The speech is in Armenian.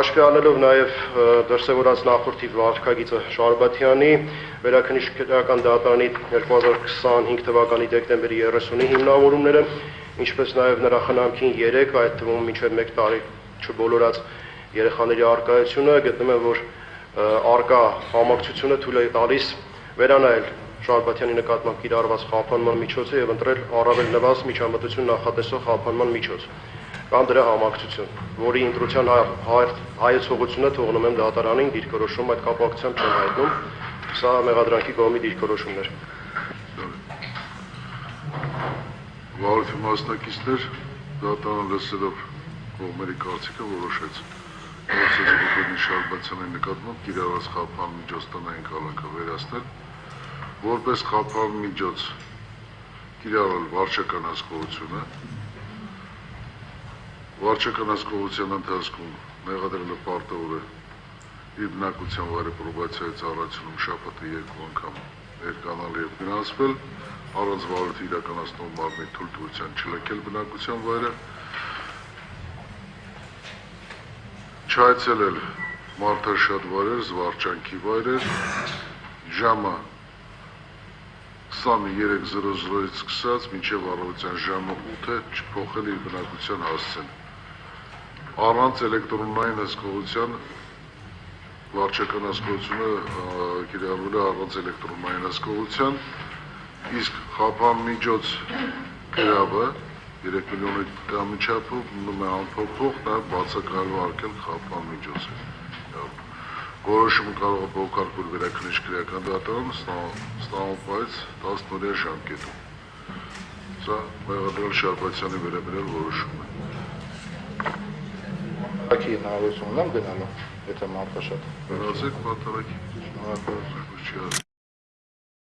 Հաշվի առնելով նաև դրսևորած նախորդի վարքագիծը Շարբաթյանի վերաքննիչական դատարանի 2025 թվականի դեկտեմբերի 30-ի հիմնավորումները, ինչպես նաև նրա խնամքին 3, այդ թվում մինչև 1 տարի չբոլորած երեխաների առկայությունը, գտնում եմ, որ արկա համակցությունը թույլ է տալիս վերանայել Շարբաթյանի նկատմամբ կիրառված խափանման միջոցը եւ ընտրել առավել նվազ միջամտություն նախատեսող խափանման միջոց կամ դրա համակցություն, որի ընտրության հայեցողությունը թողնում եմ դատարանին, դիրքորոշում այդ կապակցությամբ չեմ հայտնում, սա մեղադրանքի կողմի դիրքորոշումն էր։ Վարորդի մասնակիցներ դատարանը լսելով կողմերի կարծիքը որոշեց Գոյանի Շարբաթյանի նկատմամբ կիրառած խափան միջոց տնային կալանքը վերացնել, որպես խափան միջոց կիրառել վարչական հասկողությունը, վարչական հասկողության ընթացքում մեղադրելը պարտավորը իր բնակության վայրը պրոբացիայի ծառայությունում շաբաթը 2 անգամ ներկանալ եւ գրանցվել, առանց վարորդի իրականացնող մարմնի թույլտվության չլքել բնակության վայրը, չայցելել մարդաշատ վայրեր, զվարճանքի վայրեր, ժամը 23:00-ից սկսած մինչև առավոտյան ժամը 8-ը չփոխել իր բնակության հասցեն, առանց էլեկտրոնային հսկողության վարչական հսկողությունը կիրառվել է առանց էլեկտրոնային հսկողության, իսկ խափան միջոց գրավը 3 միլիոնի դրամի չափով մնում է անփոփոխ, նաև բացակայելու արկել խափան միջոցը։ Որոշումը կարող է բողոքարկվել վերաքննիչ քրեական դատարանում ստամոքսից 10 օրյա ժամկետում։ Սա մեղադրել Շարբաթյանի վերաբերյալ որոշում է։ Հնարավորություն ունեմ գնալու, եթե մարդաշատ։ Գնացեք պատարագի։